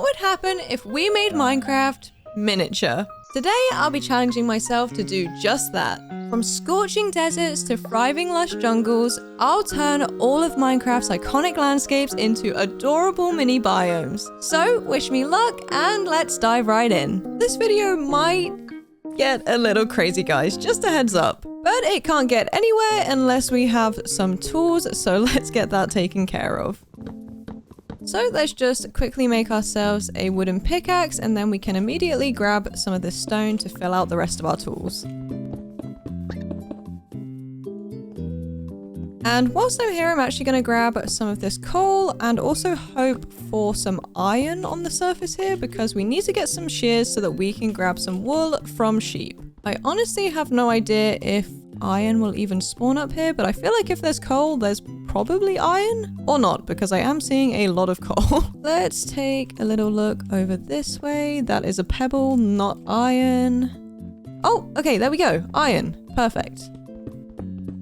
what would happen if we made Minecraft miniature. Today, I'll be challenging myself to do just that. From scorching deserts to thriving lush jungles, I'll turn all of Minecraft's iconic landscapes into adorable mini biomes. So, wish me luck and let's dive right in. This video might get a little crazy, guys, just a heads up. But it can't get anywhere unless we have some tools, so let's get that taken care of. So let's just quickly make ourselves a wooden pickaxe and then we can immediately grab some of this stone to fill out the rest of our tools. And whilst I'm here, I'm actually going to grab some of this coal and also hope for some iron on the surface here because we need to get some shears so that we can grab some wool from sheep. I honestly have no idea if iron will even spawn up here, but I feel like if there's coal, there's probably iron or not, because I am seeing a lot of coal. Let's take a little look over this way. That is a pebble, not iron. Oh, okay, there we go. Iron. Perfect.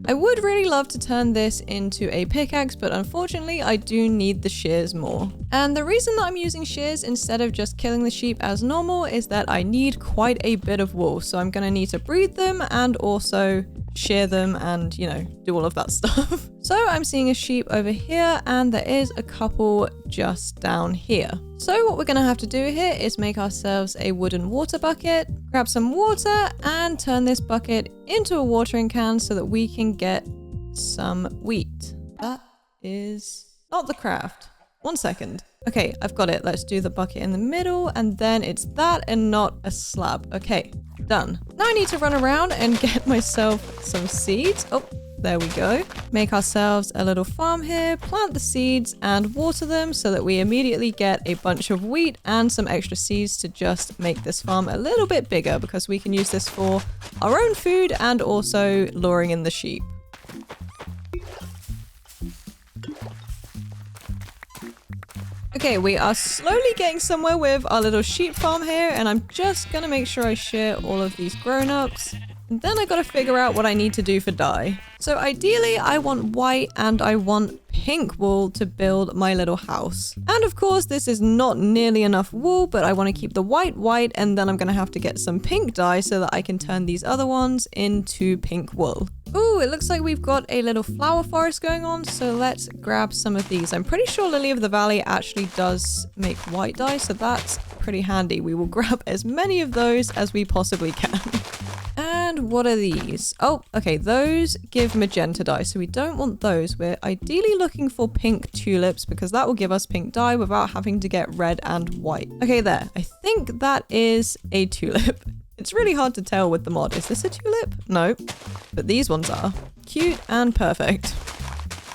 I would really love to turn this into a pickaxe, but unfortunately I do need the shears more. And the reason that I'm using shears instead of just killing the sheep as normal is that I need quite a bit of wool. So I'm gonna need to breed them and also shear them and, you know, do all of that stuff. So I'm seeing a sheep over here and there is a couple just down here. So what we're gonna have to do here is make ourselves a wooden water bucket, grab some water and turn this bucket into a watering can so that we can get some wheat. That is not the craft. 1 second. Okay, I've got it. Let's do the bucket in the middle and then it's that and not a slab. Okay, done. Now I need to run around and get myself some seeds. Oh, there we go. Make ourselves a little farm here, plant the seeds and water them so that we immediately get a bunch of wheat and some extra seeds to just make this farm a little bit bigger because we can use this for our own food and also luring in the sheep. Okay, we are slowly getting somewhere with our little sheep farm here, and I'm just gonna make sure I shear all of these grown-ups. And then I gotta figure out what I need to do for dye. So ideally, I want white and I want pink wool to build my little house. And of course, this is not nearly enough wool, but I want to keep the white, and then I'm gonna have to get some pink dye so that I can turn these other ones into pink wool. Ooh, it looks like we've got a little flower forest going on, so let's grab some of these. I'm pretty sure Lily of the Valley actually does make white dye, so that's pretty handy. We will grab as many of those as we possibly can. And what are these? Oh, okay, those give magenta dye, so we don't want those. We're ideally looking for pink tulips because that will give us pink dye without having to get red and white. Okay, there. I think that is a tulip. It's really hard to tell with the mod. Is this a tulip? No, but these ones are. Cute and perfect.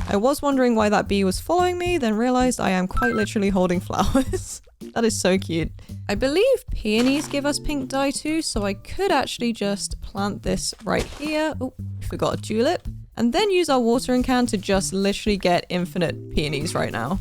I was wondering why that bee was following me, then realized I am quite literally holding flowers. That is so cute. I believe peonies give us pink dye too, so I could actually just plant this right here. Oh, forgot a tulip. And then use our watering can to just literally get infinite peonies right now.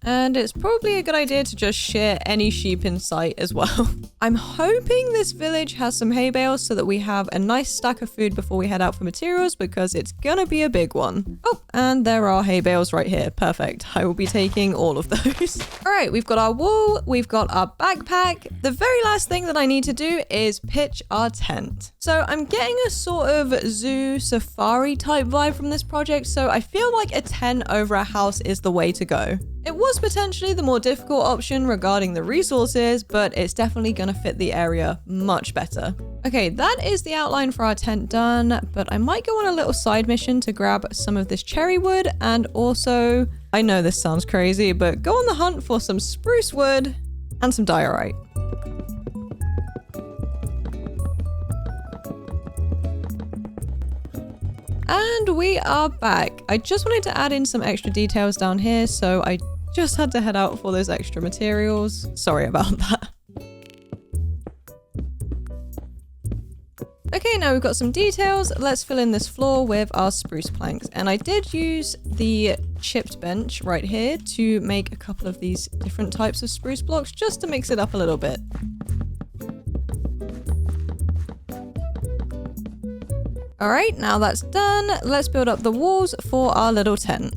And it's probably a good idea to just shear any sheep in sight as well. I'm hoping this village has some hay bales so that we have a nice stack of food before we head out for materials because it's gonna be a big one. Oh, and there are hay bales right here. Perfect. I will be taking all of those. All right, we've got our wool, we've got our backpack. The very last thing that I need to do is pitch our tent. So I'm getting a sort of zoo safari type vibe from this project, so I feel like a tent over a house is the way to go. It was potentially the more difficult option regarding the resources, but it's definitely gonna fit the area much better. Okay, that is the outline for our tent done, but I might go on a little side mission to grab some of this cherry wood and also, I know this sounds crazy, but go on the hunt for some spruce wood and some diorite. And we are back. I just wanted to add in some extra details down here, so I just had to head out for those extra materials. Sorry about that. Okay, now we've got some details. Let's fill in this floor with our spruce planks. And I did use the chipped bench right here to make a couple of these different types of spruce blocks just to mix it up a little bit. All right, now that's done. Let's build up the walls for our little tent.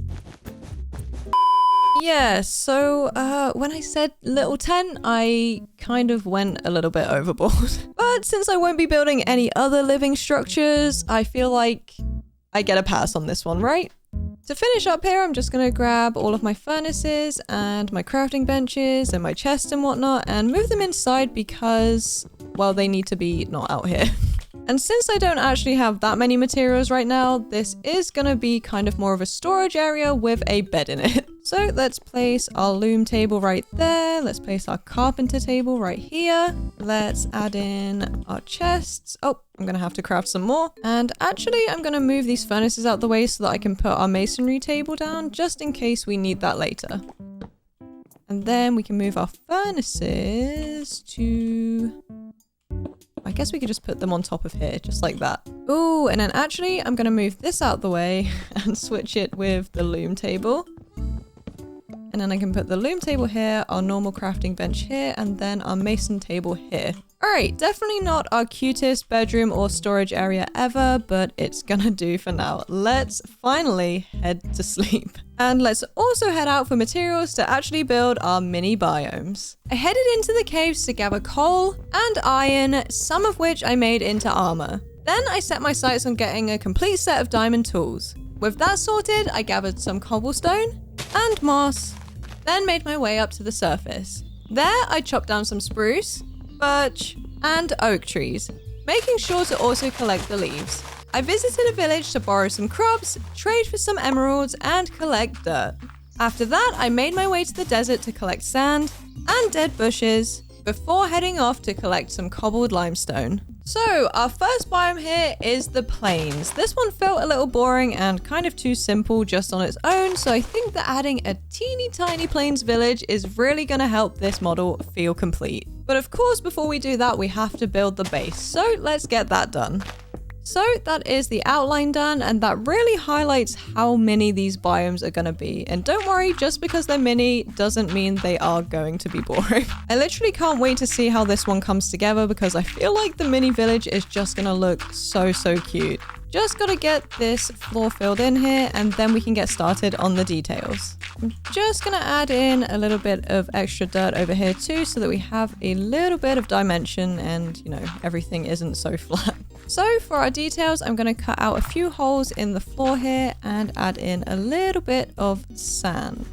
Yeah, so when I said little tent, I kind of went a little bit overboard. But since I won't be building any other living structures, I feel like I get a pass on this one, right? To finish up here, I'm just going to grab all of my furnaces and my crafting benches and my chest and whatnot and move them inside because, well, they need to be not out here. And since I don't actually have that many materials right now, this is going to be kind of more of a storage area with a bed in it. So let's place our loom table right there. Let's place our carpenter table right here. Let's add in our chests. Oh, I'm going to have to craft some more. And actually, I'm going to move these furnaces out the way so that I can put our masonry table down just in case we need that later. And then we can move our furnaces to... I guess we could just put them on top of here, just like that. Ooh, and then actually, I'm going to move this out the way and switch it with the loom table. And then I can put the loom table here, our normal crafting bench here, and then our mason table here. All right, definitely not our cutest bedroom or storage area ever, but it's gonna do for now. Let's finally head to sleep. And let's also head out for materials to actually build our mini biomes. I headed into the caves to gather coal and iron, some of which I made into armor. Then I set my sights on getting a complete set of diamond tools. With that sorted, I gathered some cobblestone and moss, then made my way up to the surface. There, I chopped down some spruce, birch, and oak trees, making sure to also collect the leaves. I visited a village to borrow some crops, trade for some emeralds, and collect dirt. After that, I made my way to the desert to collect sand and dead bushes, before heading off to collect some cobbled limestone. So, our first biome here is the plains. This one felt a little boring and kind of too simple just on its own, so I think that adding a teeny tiny plains village is really going to help this model feel complete. But of course, before we do that, we have to build the base, so let's get that done. So that is the outline done, and that really highlights how many these biomes are going to be. And don't worry, just because they're mini doesn't mean they are going to be boring. I literally can't wait to see how this one comes together because I feel like the mini village is just going to look so cute. Just gotta get this floor filled in here and then we can get started on the details. I'm just gonna add in a little bit of extra dirt over here too so that we have a little bit of dimension and, you know, everything isn't so flat. So for our details, I'm gonna cut out a few holes in the floor here and add in a little bit of sand.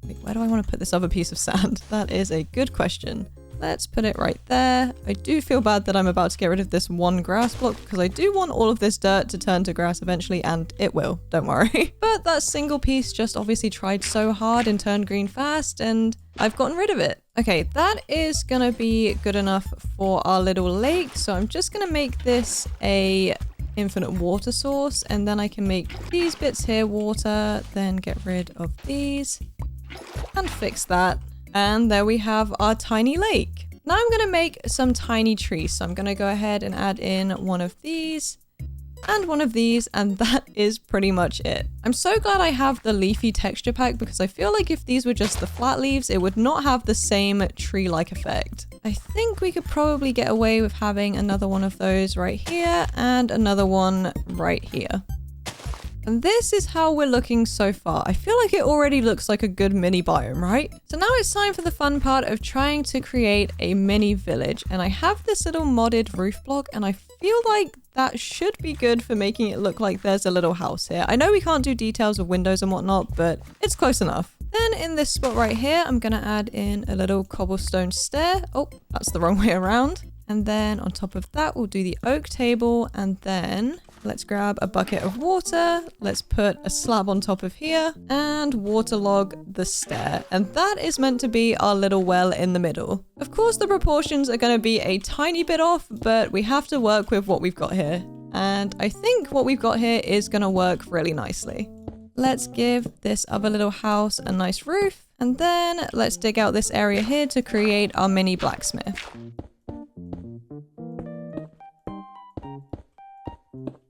Wait, where do I want to put this other piece of sand? That is a good question. Let's put it right there. I do feel bad that I'm about to get rid of this one grass block because I do want all of this dirt to turn to grass eventually, and it will, don't worry. But that single piece just obviously tried so hard and turned green fast, and I've gotten rid of it. Okay, that is gonna be good enough for our little lake. So I'm just gonna make this a infinite water source, and then I can make these bits here water, then get rid of these and fix that. And there we have our tiny lake. Now I'm gonna make some tiny trees. So I'm gonna go ahead and add in one of these and one of these, and that is pretty much it. I'm so glad I have the leafy texture pack because I feel like if these were just the flat leaves, it would not have the same tree-like effect. I think we could probably get away with having another one of those right here and another one right here. And this is how we're looking so far. I feel like it already looks like a good mini biome, right? So now it's time for the fun part of trying to create a mini village. And I have this little modded roof block, and I feel like that should be good for making it look like there's a little house here. I know we can't do details of windows and whatnot, but it's close enough. Then in this spot right here, I'm gonna add in a little cobblestone stair. Oh, that's the wrong way around. And then on top of that, we'll do the oak table, and then let's grab a bucket of water. Let's put a slab on top of here and waterlog the stair. And that is meant to be our little well in the middle. Of course, the proportions are going to be a tiny bit off, but we have to work with what we've got here. And I think what we've got here is going to work really nicely. Let's give this other little house a nice roof. And then let's dig out this area here to create our mini blacksmith.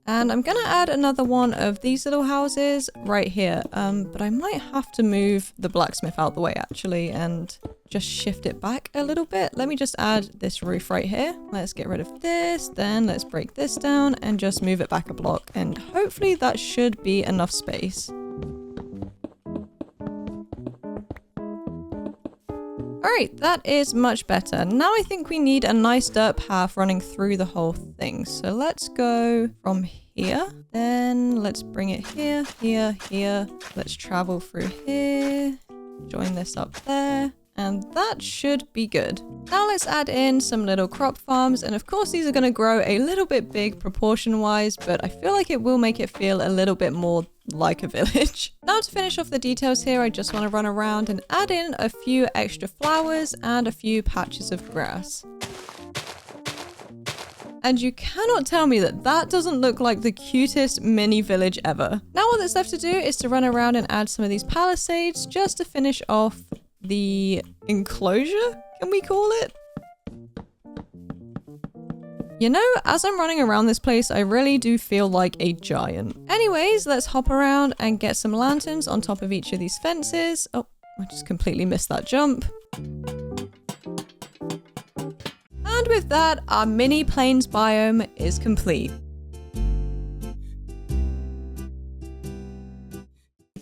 And I'm gonna add another one of these little houses right here, but I might have to move the blacksmith out the way actually and just shift it back a little bit. Let me just add this roof right here. Let's get rid of this, then let's break this down and just move it back a block, and hopefully that should be enough space. Alright, that is much better. Now I think we need a nice dirt path running through the whole thing. So let's go from here. Then let's bring it here, here, here. Let's travel through here. Join this up there. And that should be good. Now let's add in some little crop farms. And of course, these are going to grow a little bit big proportion wise, but I feel like it will make it feel a little bit more like a village. Now to finish off the details here, I just want to run around and add in a few extra flowers and a few patches of grass. And you cannot tell me that that doesn't look like the cutest mini village ever. Now all that's left to do is to run around and add some of these palisades just to finish off the enclosure, can we call it? You know, as I'm running around this place, I really do feel like a giant. Anyways, let's hop around and get some lanterns on top of each of these fences. Oh, I just completely missed that jump. And with that, our mini plains biome is complete.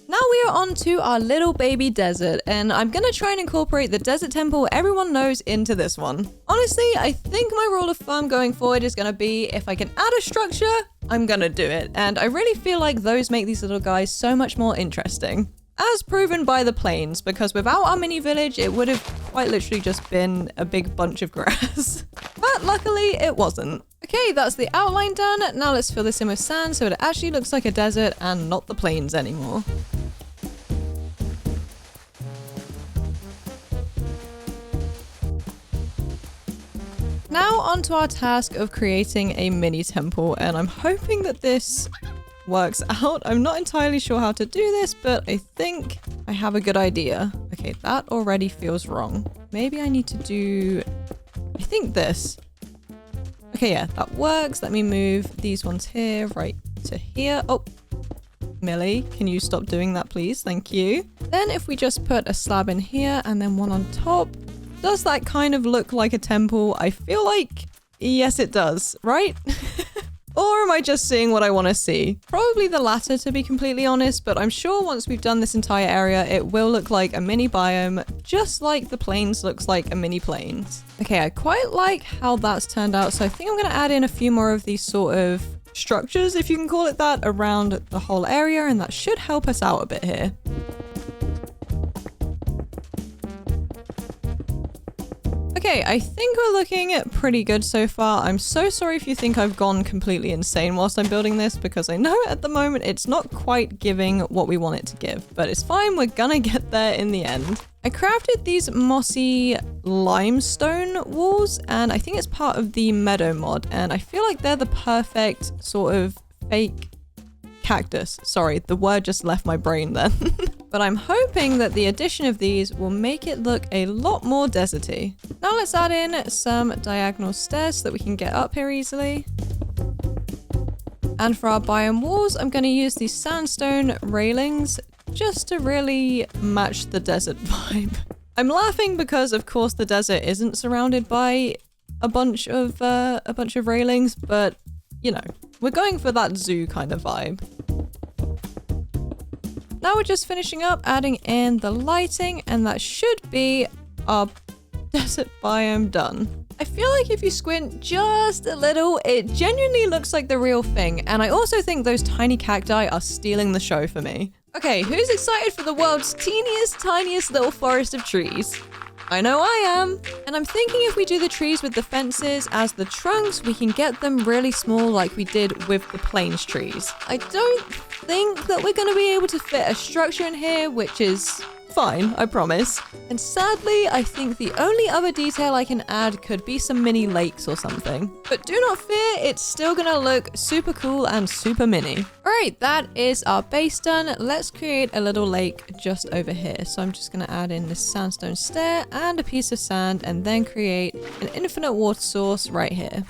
Now we are on to our little baby desert, and I'm gonna try and incorporate the desert temple everyone knows into this one. Honestly, I think my rule of thumb going forward is gonna be if I can add a structure, I'm gonna do it. And I really feel like those make these little guys so much more interesting. As proven by the plains, because without our mini village, it would have quite literally just been a big bunch of grass. But luckily, it wasn't. Okay, that's the outline done. Now let's fill this in with sand so it actually looks like a desert and not the plains anymore. Now onto our task of creating a mini temple, and I'm hoping that this works out. I'm not entirely sure how to do this, but I think I have a good idea. Okay, that already feels wrong. Maybe I need to do, I think this. Okay, yeah, that works. Let me move these ones here, right to here. Oh, Millie, can you stop doing that, please? Thank you. Then if we just put a slab in here and then one on top, does that kind of look like a temple? I feel like, yes, it does, right? Or am I just seeing what I want to see? Probably the latter, to be completely honest, but I'm sure once we've done this entire area, it will look like a mini biome, just like the plains looks like a mini plains. Okay, I quite like how that's turned out, so I think I'm going to add in a few more of these sort of structures, if you can call it that, around the whole area, and that should help us out a bit here. Okay, I think we're looking pretty good so far. I'm so sorry if you think I've gone completely insane whilst I'm building this, because I know at the moment it's not quite giving what we want it to give, but it's fine. We're gonna get there in the end. I crafted these mossy limestone walls, and I think it's part of the meadow mod, and I feel like they're the perfect sort of fake cactus. Sorry, the word just left my brain then. But I'm hoping that the addition of these will make it look a lot more deserty. Now let's add in some diagonal stairs so that we can get up here easily. And for our biome walls, I'm going to use these sandstone railings just to really match the desert vibe. I'm laughing because of course the desert isn't surrounded by a bunch of railings, but you know, we're going for that zoo kind of vibe. Now we're just finishing up adding in the lighting, and that should be our desert biome done. I feel like if you squint just a little, it genuinely looks like the real thing, and I also think those tiny cacti are stealing the show for me. Okay, who's excited for the world's teeniest, tiniest little forest of trees? I know I am. And I'm thinking if we do the trees with the fences as the trunks, we can get them really small like we did with the plains trees. I don't think that we're going to be able to fit a structure in here, which is fine, I promise. And sadly, I think the only other detail I can add could be some mini lakes or something. But do not fear, it's still gonna look super cool and super mini. Alright, that is our base done. Let's create a little lake just over here. So I'm just gonna add in this sandstone stair and a piece of sand, and then create an infinite water source right here.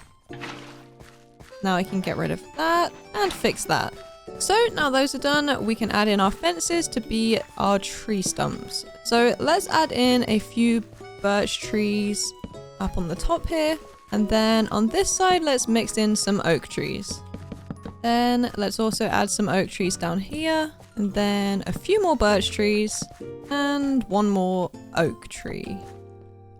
Now I can get rid of that and fix that. So now those are done, we can add in our fences to be our tree stumps. So let's add in a few birch trees up on the top here. And then on this side, let's mix in some oak trees. Then let's also add some oak trees down here. And then a few more birch trees and one more oak tree.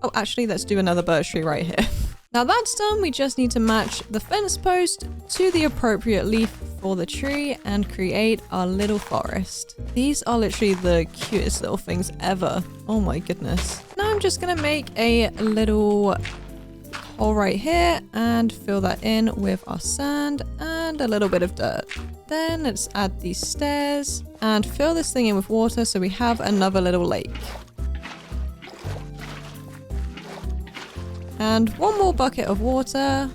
Oh, actually, let's do another birch tree right here. Now that's done, we just need to match the fence post to the appropriate leaf for the tree and create our little forest. These are literally the cutest little things ever. Oh my goodness. Now I'm just gonna make a little hole right here and fill that in with our sand and a little bit of dirt. Then let's add these stairs and fill this thing in with water so we have another little lake. And one more bucket of water.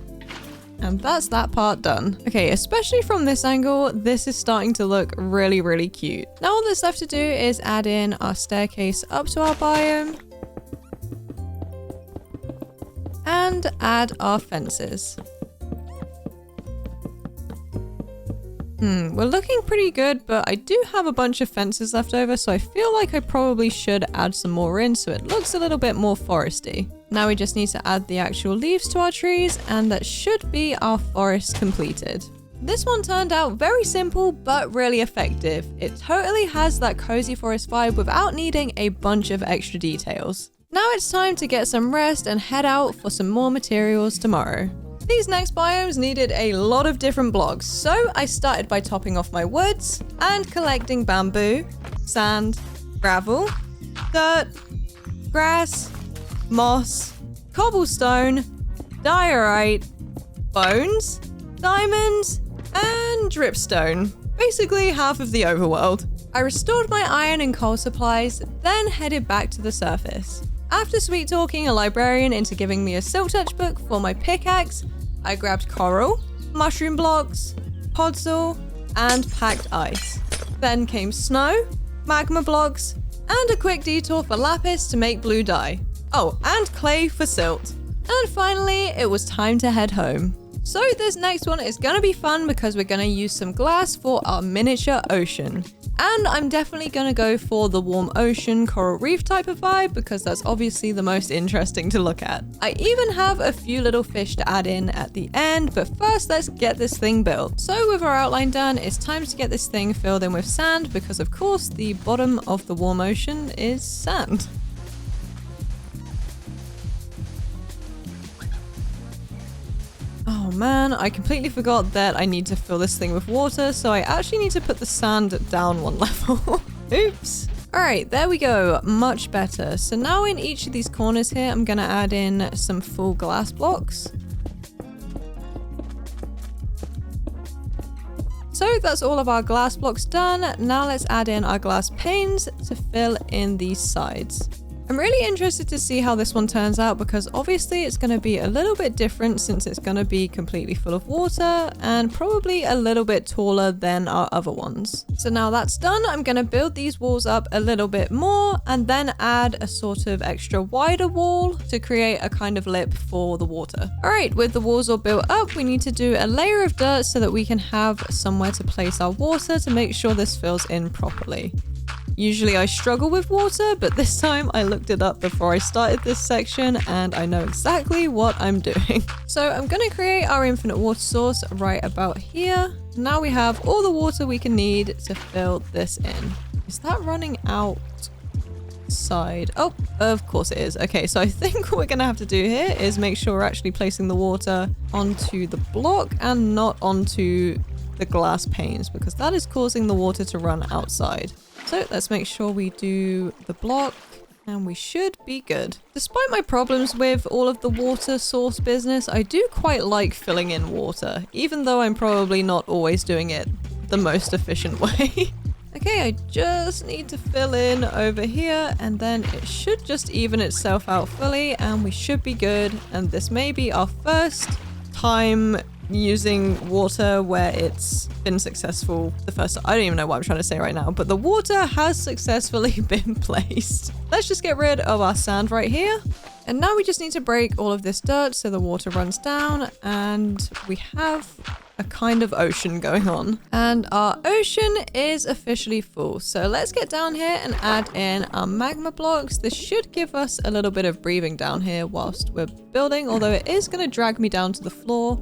And that's that part done. Okay, especially from this angle, this is starting to look really, really cute. Now all that's left to do is add in our staircase up to our biome. And add our fences. We're looking pretty good, but I do have a bunch of fences left over, so I feel like I probably should add some more in so it looks a little bit more foresty. Now we just need to add the actual leaves to our trees, and that should be our forest completed. This one turned out very simple, but really effective. It totally has that cozy forest vibe without needing a bunch of extra details. Now it's time to get some rest and head out for some more materials tomorrow. These next biomes needed a lot of different blocks, so I started by topping off my woods and collecting bamboo, sand, gravel, dirt, grass, moss, cobblestone, diorite, bones, diamonds, and dripstone. Basically half of the overworld. I restored my iron and coal supplies, then headed back to the surface. After sweet talking a librarian into giving me a silk touch book for my pickaxe, I grabbed coral, mushroom blocks, podzol, and packed ice. Then came snow, magma blocks, and a quick detour for lapis to make blue dye. Oh, and clay for silt. And finally, it was time to head home. So this next one is gonna be fun because we're gonna use some glass for our miniature ocean. And I'm definitely gonna go for the warm ocean coral reef type of vibe because that's obviously the most interesting to look at. I even have a few little fish to add in at the end, but first let's get this thing built. So with our outline done, it's time to get this thing filled in with sand because of course the bottom of the warm ocean is sand. Oh man, I completely forgot that I need to fill this thing with water, so I actually need to put the sand down one level. Oops. Alright, there we go. Much better. So now in each of these corners here, I'm gonna add in some full glass blocks. So that's all of our glass blocks done. Now let's add in our glass panes to fill in these sides. I'm really interested to see how this one turns out because obviously it's going to be a little bit different since it's going to be completely full of water and probably a little bit taller than our other ones. So now that's done, I'm going to build these walls up a little bit more and then add a sort of extra wider wall to create a kind of lip for the water. Alright, with the walls all built up, we need to do a layer of dirt so that we can have somewhere to place our water to make sure this fills in properly. Usually I struggle with water, but this time I looked it up before I started this section and I know exactly what I'm doing. So I'm going to create our infinite water source right about here. Now we have all the water we can need to fill this in. Is that running outside? Oh, of course it is. Okay, so I think what we're going to have to do here is make sure we're actually placing the water onto the block and not onto the glass panes because that is causing the water to run outside. So let's make sure we do the block and we should be good. Despite my problems with all of the water source business, I do quite like filling in water, even though I'm probably not always doing it the most efficient way. Okay, I just need to fill in over here and then it should just even itself out fully and we should be good. And this may be our first time using water where it's been successful the first time. I don't even know what I'm trying to say right now, but the water has successfully been placed. Let's just get rid of our sand right here. And now we just need to break all of this dirt so the water runs down and we have a kind of ocean going on. And our ocean is officially full. So let's get down here and add in our magma blocks. This should give us a little bit of breathing down here whilst we're building, although it is going to drag me down to the floor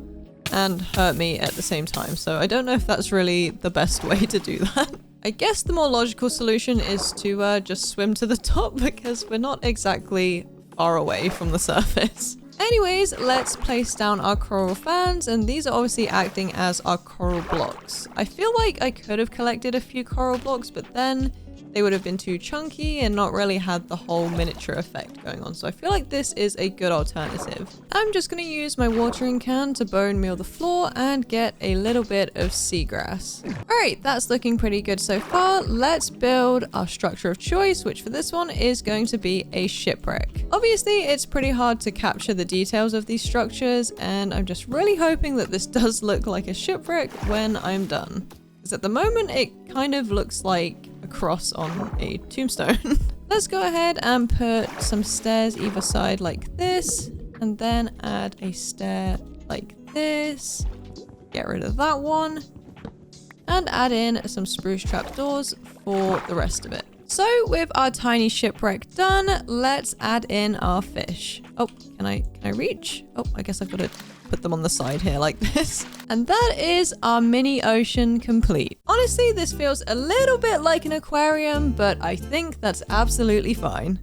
and hurt me at the same time. So I don't know if that's really the best way to do that. I guess the more logical solution is to just swim to the top because we're not exactly far away from the surface. Anyways, let's place down our coral fans, and these are obviously acting as our coral blocks. I feel like I could have collected a few coral blocks, but then they would have been too chunky and not really had the whole miniature effect going on. So I feel like this is a good alternative. I'm just going to use my watering can to bone meal the floor and get a little bit of seagrass. All right, that's looking pretty good so far. Let's build our structure of choice, which for this one is going to be a shipwreck. Obviously, it's pretty hard to capture the details of these structures, and I'm just really hoping that this does look like a shipwreck when I'm done. Because at the moment, it kind of looks like a cross on a tombstone. Let's go ahead and put some stairs either side like this, and then add a stair like this. Get rid of that one, and add in some spruce trapdoors for the rest of it. So with our tiny shipwreck done, let's add in our fish. Oh, can I reach? Oh, I guess I've got to put them on the side here like this. And that is our mini ocean complete. Honestly, this feels a little bit like an aquarium, but I think that's absolutely fine.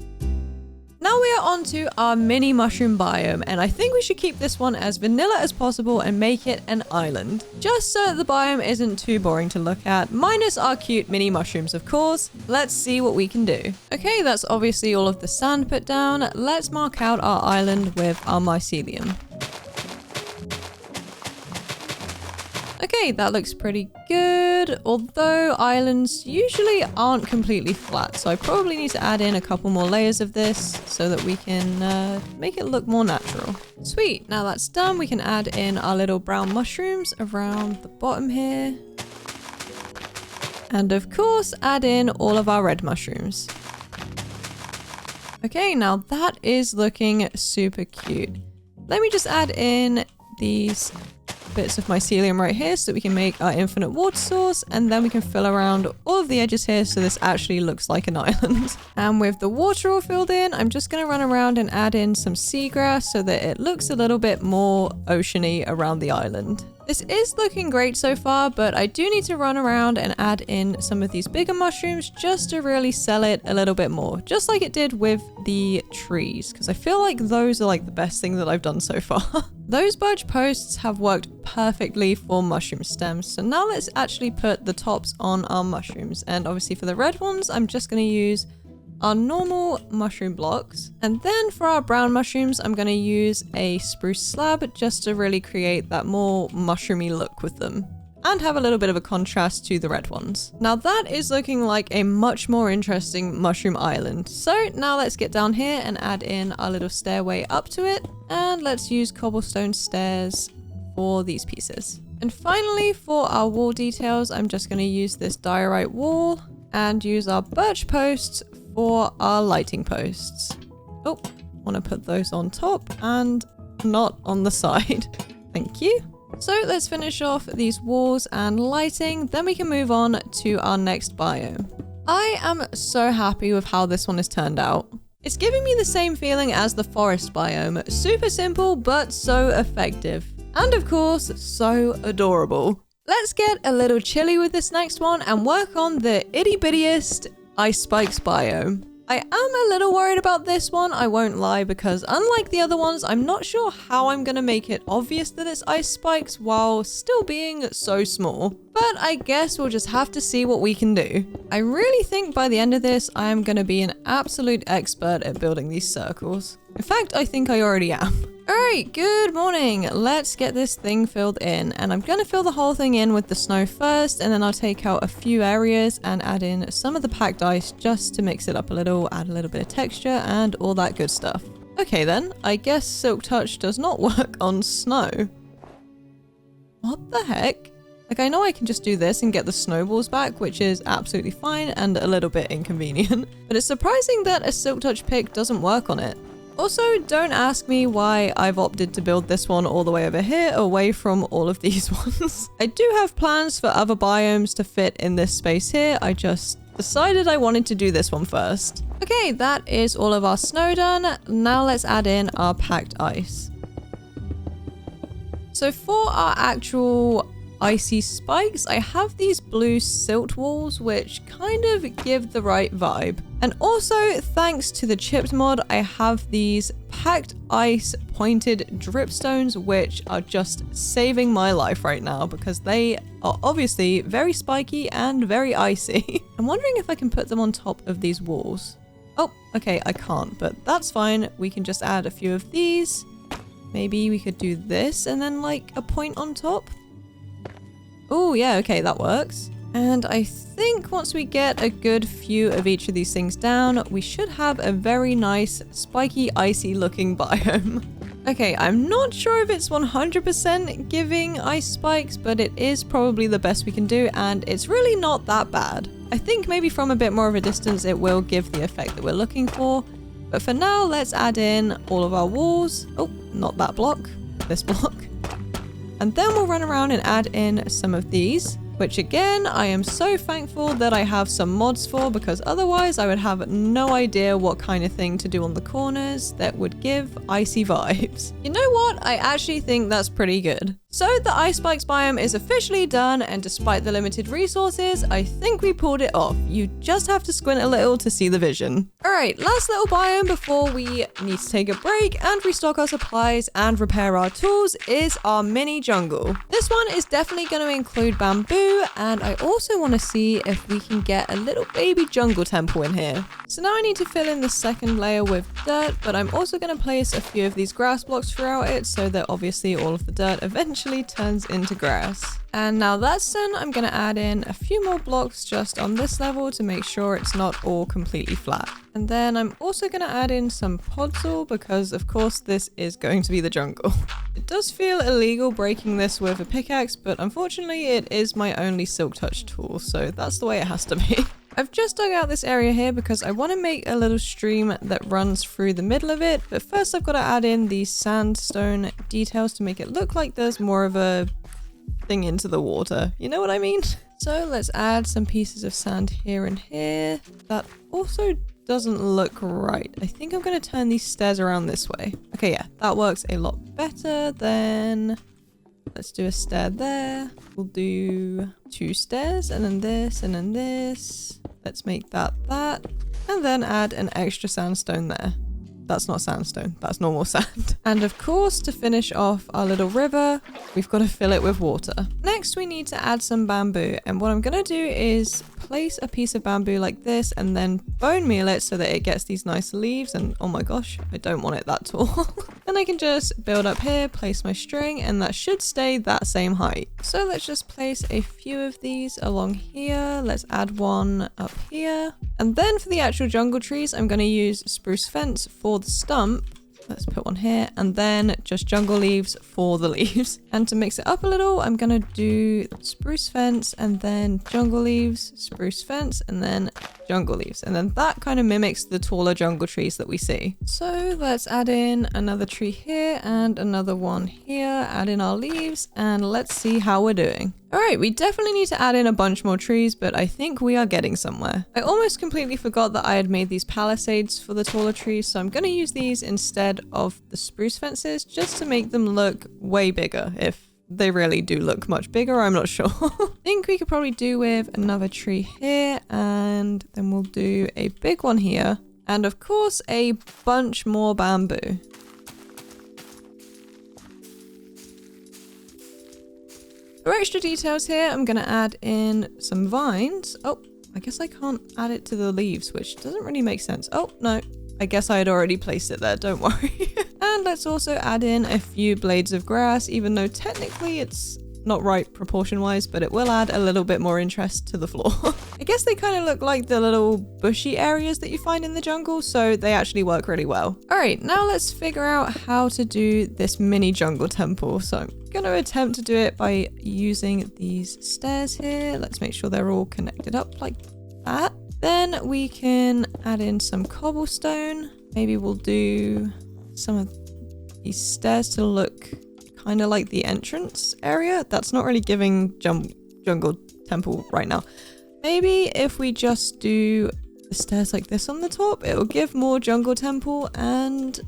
Now we are on to our mini mushroom biome, and I think we should keep this one as vanilla as possible and make it an island. Just so the biome isn't too boring to look at, minus our cute mini mushrooms of course. Let's see what we can do. Okay, that's obviously all of the sand put down. Let's mark out our island with our mycelium. Okay, that looks pretty good, although islands usually aren't completely flat, so I probably need to add in a couple more layers of this so that we can make it look more natural. Sweet, now that's done, we can add in our little brown mushrooms around the bottom here. And of course, add in all of our red mushrooms. Okay, now that is looking super cute. Let me just add in these bits of mycelium right here so that we can make our infinite water source, and then we can fill around all of the edges here so this actually looks like an island. And with the water all filled in, I'm just going to run around and add in some seagrass so that it looks a little bit more oceany around the island. This is looking great so far, but I do need to run around and add in some of these bigger mushrooms just to really sell it a little bit more, just like it did with the trees, because I feel like those are like the best thing that I've done so far. Those birch posts have worked perfectly for mushroom stems, so now let's actually put the tops on our mushrooms. And obviously for the red ones, I'm just going to use our normal mushroom blocks. And then for our brown mushrooms, I'm going to use a spruce slab just to really create that more mushroomy look with them and have a little bit of a contrast to the red ones. Now that is looking like a much more interesting mushroom island. So now let's get down here and add in our little stairway up to it. And let's use cobblestone stairs for these pieces. And finally, for our wall details, I'm just going to use this diorite wall and use our birch posts for our lighting posts. Oh, want to put those on top and not on the side. Thank you. So let's finish off these walls and lighting, then we can move on to our next biome. I am so happy with how this one has turned out. It's giving me the same feeling as the forest biome. Super simple, but so effective. And of course, so adorable. Let's get a little chilly with this next one and work on the itty bittiest ice spikes biome. I am a little worried about this one, I won't lie, because unlike the other ones, I'm not sure how I'm gonna make it obvious that it's ice spikes while still being so small. But I guess we'll just have to see what we can do. I really think by the end of this, I am gonna be an absolute expert at building these circles. In fact, I think I already am. Alright, good morning. Let's get this thing filled in. And I'm gonna fill the whole thing in with the snow first, and then I'll take out a few areas and add in some of the packed ice just to mix it up a little, add a little bit of texture and all that good stuff. Okay then, I guess Silk Touch does not work on snow. What the heck? Like, I know I can just do this and get the snowballs back, which is absolutely fine and a little bit inconvenient. But it's surprising that a Silk Touch pick doesn't work on it. Also, don't ask me why I've opted to build this one all the way over here, away from all of these ones. I do have plans for other biomes to fit in this space here. I just decided I wanted to do this one first. Okay, that is all of our snow done. Now let's add in our packed ice. So for our actual icy spikes, I have these blue silt walls which kind of give the right vibe. And also, thanks to the chipped mod, I have these packed ice pointed dripstones, which are just saving my life right now because they are obviously very spiky and very icy. I'm wondering if I can put them on top of these walls. Oh, okay, I can't, but that's fine. We can just add a few of these. Maybe we could do this and then like a point on top. Oh yeah, okay, that works. And I think once we get a good few of each of these things down, we should have a very nice, spiky, icy looking biome. Okay, I'm not sure if it's 100% giving ice spikes, but it is probably the best we can do, and it's really not that bad. I think maybe from a bit more of a distance it will give the effect that we're looking for. But for now, let's add in all of our walls. Oh, not that block, this block. And then we'll run around and add in some of these, which again, I am so thankful that I have some mods for, because otherwise I would have no idea what kind of thing to do on the corners that would give icy vibes. You know what? I actually think that's pretty good. So the ice spikes biome is officially done, and despite the limited resources, I think we pulled it off. You just have to squint a little to see the vision. Alright, last little biome before we need to take a break and restock our supplies and repair our tools is our mini jungle. This one is definitely going to include bamboo, and I also want to see if we can get a little baby jungle temple in here. So now I need to fill in the second layer with dirt, but I'm also going to place a few of these grass blocks throughout it so that obviously all of the dirt eventually turns into grass. And now that's done, I'm going to add in a few more blocks just on this level to make sure it's not all completely flat. And then I'm also going to add in some podzol because of course this is going to be the jungle. It does feel illegal breaking this with a pickaxe, but unfortunately it is my only silk touch tool, so that's the way it has to be. I've just dug out this area here because I want to make a little stream that runs through the middle of it, but first I've got to add in these sandstone details to make it look like there's more of a thing into the water. You know what I mean? So let's add some pieces of sand here and here. That also doesn't look right. I think I'm going to turn these stairs around this way. Okay, yeah, that works a lot better. Then let's do a stair there. We'll do 2 stairs and then this and then this. Let's make that. And then add an extra sandstone there. That's not sandstone, that's normal sand. And of course, to finish off our little river, we've got to fill it with water. Next, we need to add some bamboo. And what I'm going to do is place a piece of bamboo like this and then bone meal it so that it gets these nice leaves. And oh my gosh, I don't want it that tall. Then I can just build up here, place my string, and that should stay that same height. So let's just place a few of these along here. Let's add one up here. And then for the actual jungle trees, I'm going to use spruce fence for the stump. Let's put one here, and then just jungle leaves for the leaves. And to mix it up a little, I'm gonna do spruce fence and then jungle leaves, spruce fence, and then jungle leaves. And then that kind of mimics the taller jungle trees that we see. So let's add in another tree here and another one here, add in our leaves, and let's see how we're doing. All right, we definitely need to add in a bunch more trees, but I think we are getting somewhere. I almost completely forgot that I had made these palisades for the taller trees, so I'm going to use these instead of the spruce fences just to make them look way bigger. If they really do look much bigger, I'm not sure. I think we could probably do with another tree here, and then we'll do a big one here. And of course, a bunch more bamboo. For extra details here, I'm going to add in some vines. Oh, I guess I can't add it to the leaves, which doesn't really make sense. Oh, no, I guess I had already placed it there, don't worry. And let's also add in a few blades of grass, even though technically it's not right proportion-wise, but it will add a little bit more interest to the floor. I guess they kind of look like the little bushy areas that you find in the jungle, so they actually work really well. All right, now let's figure out how to do this mini jungle temple. So I'm going to attempt to do it by using these stairs here. Let's make sure they're all connected up like that. Then we can add in some cobblestone. Maybe we'll do some of these stairs to look kind of like the entrance area. That's not really giving jungle temple right now. Maybe if we just do the stairs like this on the top, it will give more jungle temple. And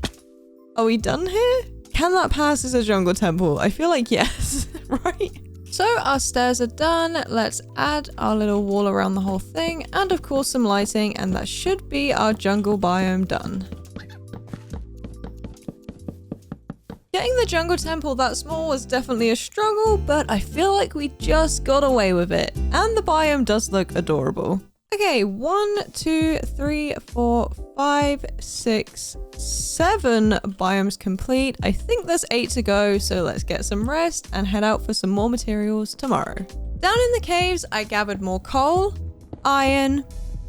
are we done here? Can that pass as a jungle temple? I feel like yes, right? So our stairs are done. Let's add our little wall around the whole thing, and of course some lighting, and that should be our jungle biome done. Getting the jungle temple that small was definitely a struggle, but I feel like we just got away with it. And the biome does look adorable. Okay, 1, 2, 3, 4, 5, 6, 7 biomes complete. I think there's 8 to go, so let's get some rest and head out for some more materials tomorrow. Down in the caves, I gathered more coal, iron,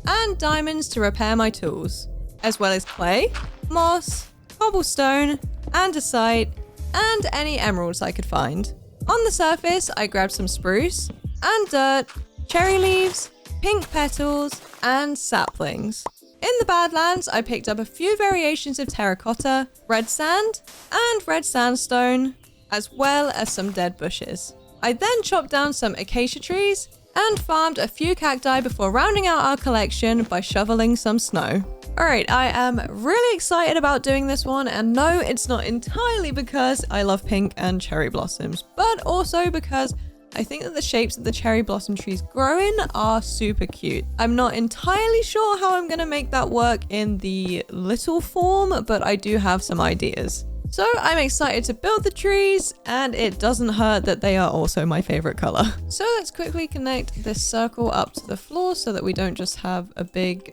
and diamonds to repair my tools, as well as clay, moss, cobblestone, andesite, and any emeralds I could find. On the surface, I grabbed some spruce and dirt, cherry leaves, pink petals, and saplings. In the Badlands, I picked up a few variations of terracotta, red sand, and red sandstone, as well as some dead bushes. I then chopped down some acacia trees and farmed a few cacti before rounding out our collection by shoveling some snow. Alright, I am really excited about doing this one, and no, it's not entirely because I love pink and cherry blossoms, but also because I think that the shapes that the cherry blossom trees grow in are super cute. I'm not entirely sure how I'm gonna make that work in the little form, but I do have some ideas. So I'm excited to build the trees, and it doesn't hurt that they are also my favorite color. So let's quickly connect this circle up to the floor so that we don't just have a big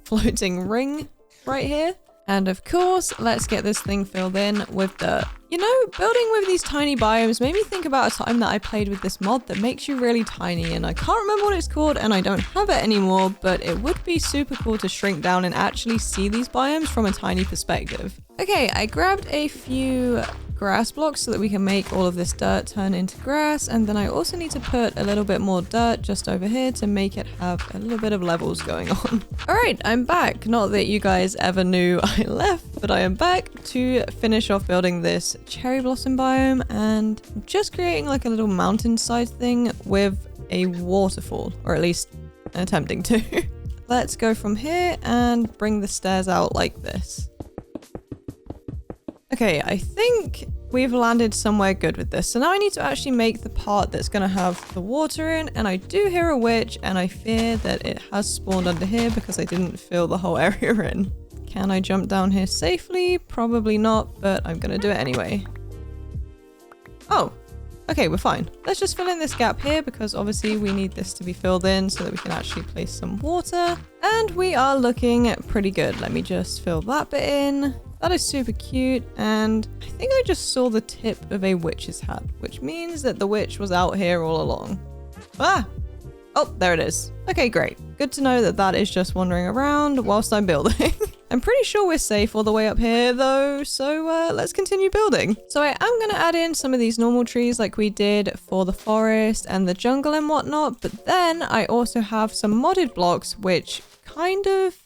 floating ring right here. And of course, let's get this thing filled in with dirt. You know, building with these tiny biomes made me think about a time that I played with this mod that makes you really tiny, and I can't remember what it's called and I don't have it anymore, but it would be super cool to shrink down and actually see these biomes from a tiny perspective. Okay, I grabbed a few grass blocks so that we can make all of this dirt turn into grass, and then I also need to put a little bit more dirt just over here to make it have a little bit of levels going on. Alright, I'm back. Not that you guys ever knew I left, but I am back to finish off building this cherry blossom biome, and I'm just creating like a little mountainside thing with a waterfall, or at least attempting to. Let's go from here and bring the stairs out like this. Okay, I think we've landed somewhere good with this. So now I need to actually make the part that's going to have the water in, and I do hear a witch, and I fear that it has spawned under here because I didn't fill the whole area in. Can I jump down here safely? Probably not, but I'm going to do it anyway. Oh, okay, we're fine. Let's just fill in this gap here because obviously we need this to be filled in so that we can actually place some water. And we are looking pretty good. Let me just fill that bit in. That is super cute, and I think I just saw the tip of a witch's hat, which means that the witch was out here all along. Ah! Oh, there it is. Okay, great. Good to know that that is just wandering around whilst I'm building. I'm pretty sure we're safe all the way up here though, so let's continue building. So I am going to add in some of these normal trees like we did for the forest and the jungle and whatnot, but then I also have some modded blocks which kind of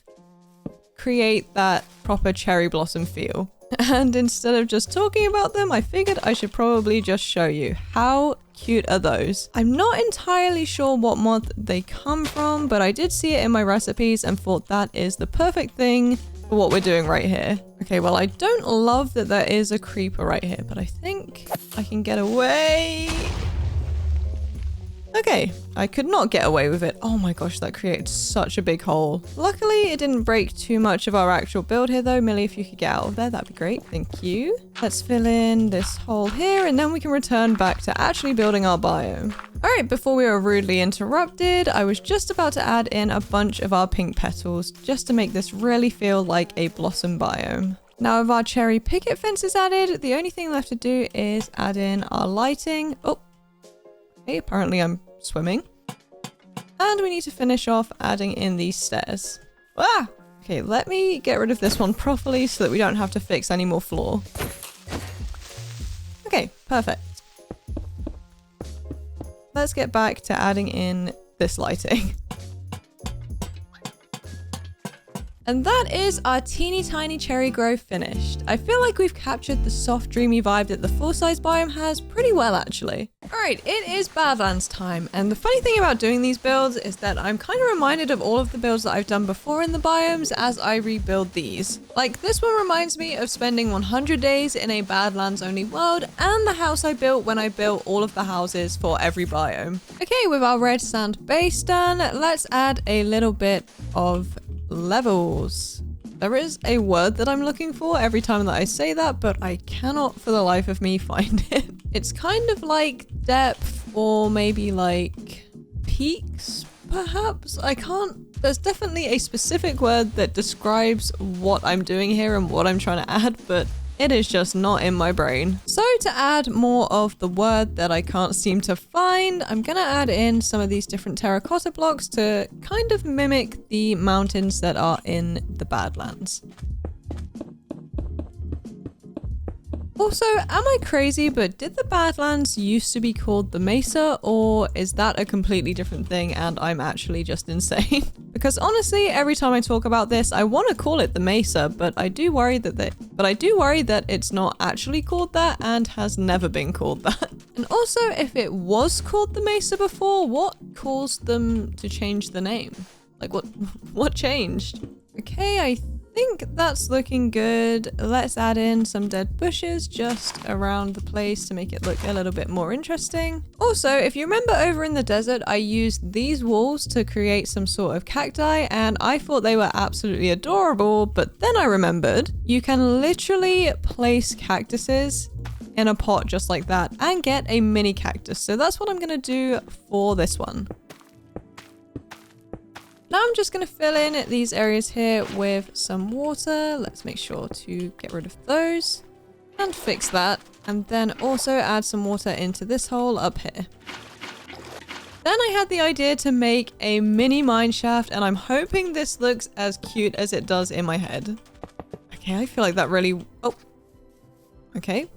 create that proper cherry blossom feel. And instead of just talking about them, I figured I should probably just show you. How cute are those? I'm not entirely sure what mod they come from, but I did see it in my recipes and thought that is the perfect thing for what we're doing right here. Okay, well, I don't love that there is a creeper right here, but I think I can get away. Okay, I could not get away with it. Oh my gosh, that created such a big hole. Luckily, it didn't break too much of our actual build here though. Millie, if you could get out of there, that'd be great. Thank you. Let's fill in this hole here, and then we can return back to actually building our biome. All right, before we were rudely interrupted, I was just about to add in a bunch of our pink petals just to make this really feel like a blossom biome. Now with our cherry picket fences added, the only thing left to do is add in our lighting. Oh, okay, apparently I'm swimming. And we need to finish off adding in these stairs. Ah! Okay, let me get rid of this one properly so that we don't have to fix any more floor. Okay, perfect. Let's get back to adding in this lighting. And that is our teeny tiny cherry grove finished. I feel like we've captured the soft, dreamy vibe that the full-size biome has pretty well, actually. Alright, it is Badlands time, and the funny thing about doing these builds is that I'm kind of reminded of all of the builds that I've done before in the biomes as I rebuild these. Like, this one reminds me of spending 100 days in a Badlands-only world, and the house I built when I built all of the houses for every biome. Okay, with our red sand base done, let's add a little bit of levels. There is a word that I'm looking for every time that I say that, but I cannot for the life of me find it. It's kind of like depth or maybe like peaks, perhaps? I can't. There's definitely a specific word that describes what I'm doing here and what I'm trying to add, but it is just not in my brain. So to add more of the word that I can't seem to find, I'm gonna add in some of these different terracotta blocks to kind of mimic the mountains that are in the Badlands. Also, am I crazy, but did the Badlands used to be called the Mesa, or is that a completely different thing and I'm actually just insane? Because honestly, every time I talk about this, I want to call it the Mesa, but I do worry that it's not actually called that and has never been called that. And also, if it was called the Mesa before, what caused them to change the name? Like what changed? Okay, I think that's looking good. Let's add in some dead bushes just around the place to make it look a little bit more interesting. Also, if you remember over in the desert, I used these walls to create some sort of cacti, and I thought they were absolutely adorable, but then I remembered you can literally place cactuses in a pot just like that and get a mini cactus. So that's what I'm gonna do for this one. Now I'm just going to fill in these areas here with some water. Let's make sure to get rid of those and fix that. And then also add some water into this hole up here. Then I had the idea to make a mini mine shaft, and I'm hoping this looks as cute as it does in my head. Okay, I feel like that really... Oh. Okay.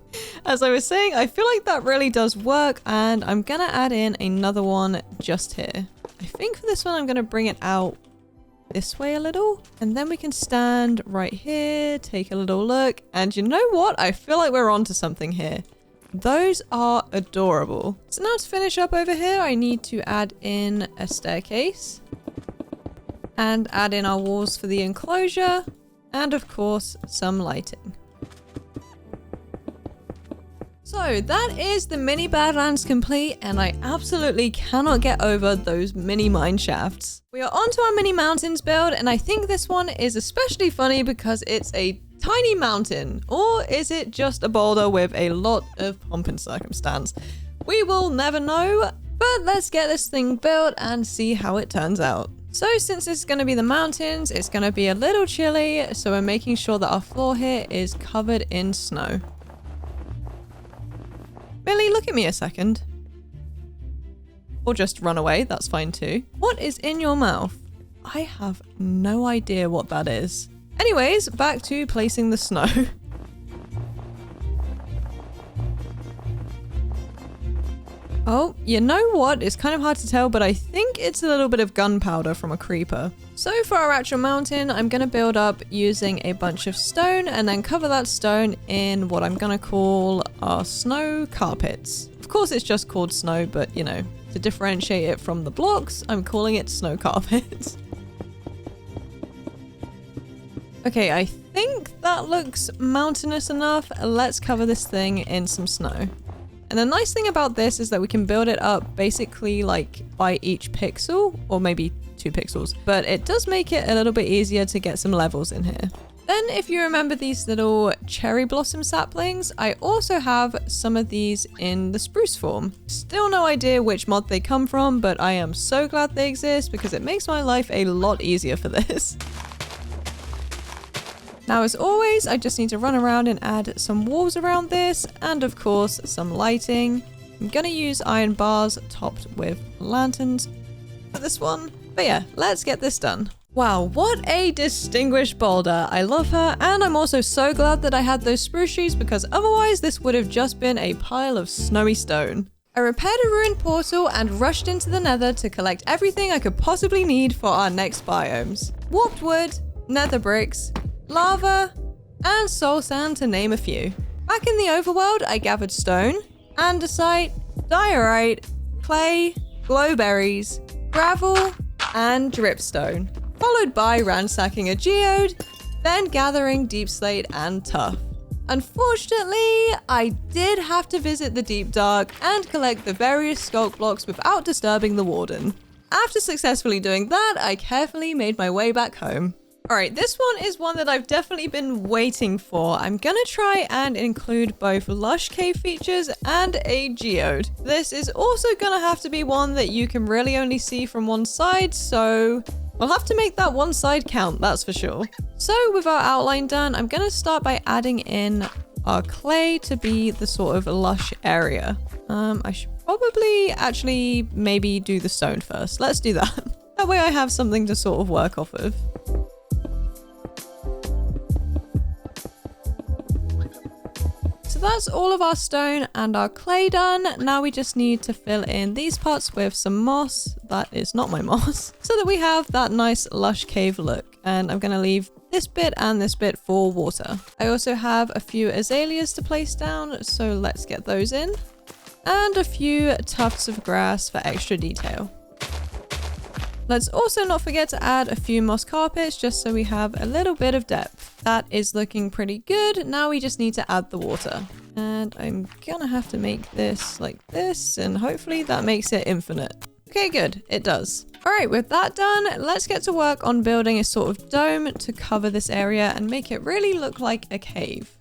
As I was saying, I feel like that really does work, and I'm going to add in another one just here. I think for this one, I'm going to bring it out this way a little, and then we can stand right here, take a little look, and you know what? I feel like we're onto something here. Those are adorable. So now to finish up over here, I need to add in a staircase and add in our walls for the enclosure, and of course, some lighting. So that is the mini Badlands complete, and I absolutely cannot get over those mini mine shafts. We are onto our mini mountains build, and I think this one is especially funny because it's a tiny mountain, or is it just a boulder with a lot of pomp and circumstance? We will never know, but let's get this thing built and see how it turns out. So since this is going to be the mountains, it's going to be a little chilly, so we're making sure that our floor here is covered in snow. Millie, look at me a second. Or just run away, that's fine too. What is in your mouth? I have no idea what that is. Anyways, back to placing the snow. Oh, you know what? It's kind of hard to tell, but I think it's a little bit of gunpowder from a creeper. So for our actual mountain, I'm going to build up using a bunch of stone and then cover that stone in what I'm going to call our snow carpets. Of course, it's just called snow, but you know, to differentiate it from the blocks, I'm calling it snow carpets. Okay, I think that looks mountainous enough. Let's cover this thing in some snow. And the nice thing about this is that we can build it up basically like by each pixel, or maybe 2 pixels, but it does make it a little bit easier to get some levels in here. Then if you remember these little cherry blossom saplings, I also have some of these in the spruce form. Still no idea which mod they come from, but I am so glad they exist because it makes my life a lot easier for this. Now, as always, I just need to run around and add some walls around this, and of course, some lighting. I'm gonna use iron bars topped with lanterns for this one. But yeah, let's get this done. Wow, what a distinguished boulder. I love her, and I'm also so glad that I had those spruce trees because otherwise this would have just been a pile of snowy stone. I repaired a ruined portal and rushed into the Nether to collect everything I could possibly need for our next biomes. Warped wood, nether bricks, lava, and soul sand to name a few. Back in the overworld, I gathered stone, andesite, diorite, clay, glowberries, gravel, and dripstone, followed by ransacking a geode, then gathering deep slate and tuff. Unfortunately, I did have to visit the deep dark and collect the various sculk blocks without disturbing the warden. After successfully doing that, I carefully made my way back home. Alright, this one is one that I've definitely been waiting for. I'm gonna try and include both Lush cave features and a geode. This is also gonna have to be one that you can really only see from one side, so we'll have to make that one side count, that's for sure. So with our outline done, I'm gonna start by adding in our clay to be the sort of lush area. I should probably actually maybe do the stone first. Let's do that. That way I have something to sort of work off of. So that's all of our stone and our clay done. Now we just need to fill in these parts with some moss. That is not my moss. So that we have that nice lush cave look. And I'm going to leave this bit and this bit for water. I also have a few azaleas to place down, so let's get those in. And a few tufts of grass for extra detail. Let's also not forget to add a few moss carpets just so we have a little bit of depth. That is looking pretty good. Now we just need to add the water. And I'm gonna have to make this like this, and hopefully that makes it infinite. Okay, good, it does. All right, with that done, let's get to work on building a sort of dome to cover this area and make it really look like a cave.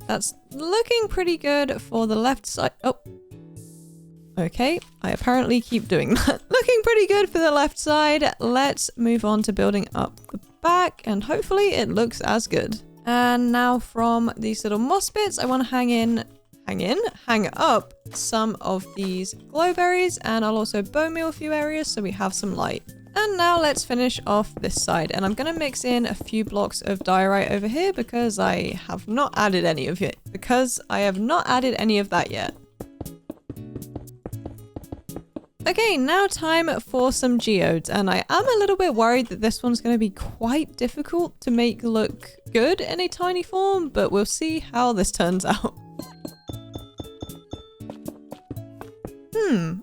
That's looking pretty good for the left side. Oh. Okay, I apparently keep doing that. Looking pretty good for the left side. Let's move on to building up the back, and hopefully it looks as good. And now from these little moss bits, I want to hang up some of these glowberries, and I'll also bone meal a few areas so we have some light. And now let's finish off this side, and I'm going to mix in a few blocks of diorite over here because I have not added any of it. Yet. Okay, now time for some geodes, and I am a little bit worried that this one's going to be quite difficult to make look good in a tiny form, but we'll see how this turns out.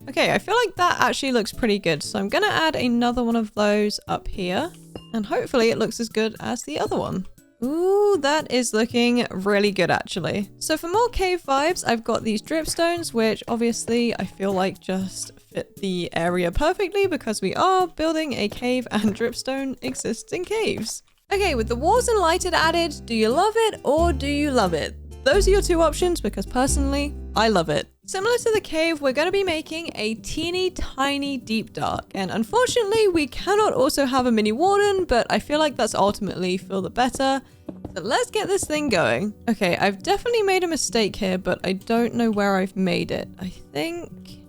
Okay, I feel like that actually looks pretty good, so I'm going to add another one of those up here, and hopefully it looks as good as the other one. Ooh, that is looking really good actually. So for more cave vibes, I've got these dripstones, which obviously I feel like just fit the area perfectly because we are building a cave and dripstone exists in caves. Okay, with the walls and lighted added, do you love it or do you love it? Those are your two options because personally, I love it. Similar to the cave, we're going to be making a teeny tiny deep dark, and unfortunately we cannot also have a mini warden, but I feel like that's ultimately for the better. So let's get this thing going. Okay, I've definitely made a mistake here, but I don't know where I've made it. I think...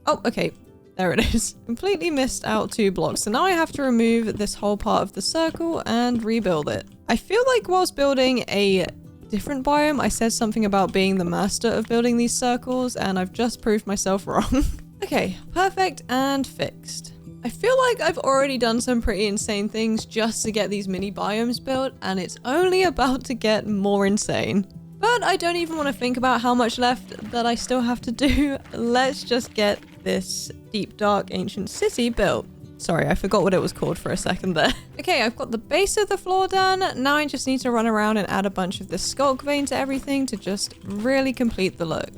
Oh, okay. There it is. Completely missed out 2 blocks. So now I have to remove this whole part of the circle and rebuild it. I feel like whilst building a different biome, I said something about being the master of building these circles, and I've just proved myself wrong. Okay, perfect and fixed. I feel like I've already done some pretty insane things just to get these mini biomes built, and it's only about to get more insane. But I don't even want to think about how much left that I still have to do. Let's just get this deep dark ancient city built. Sorry, I forgot what it was called for a second there. Okay, I've got the base of the floor done. Now I just need to run around and add a bunch of this sculk vein to everything to just really complete the look.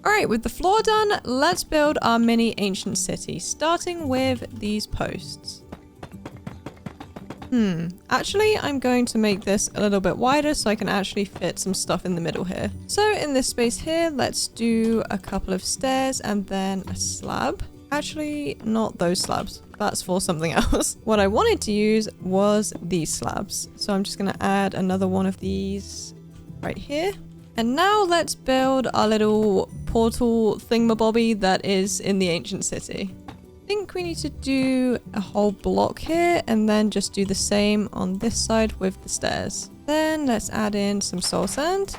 Alright, with the floor done, let's build our mini ancient city, starting with these posts. Actually, I'm going to make this a little bit wider so I can actually fit some stuff in the middle here. So in this space here, let's do a couple of stairs and then a slab. Actually, not those slabs. That's for something else. What I wanted to use was these slabs. So I'm just going to add another one of these right here. And now let's build our little portal thingamabobby that is in the ancient city. I think we need to do a whole block here and then just do the same on this side with the stairs. Then let's add in some soul sand.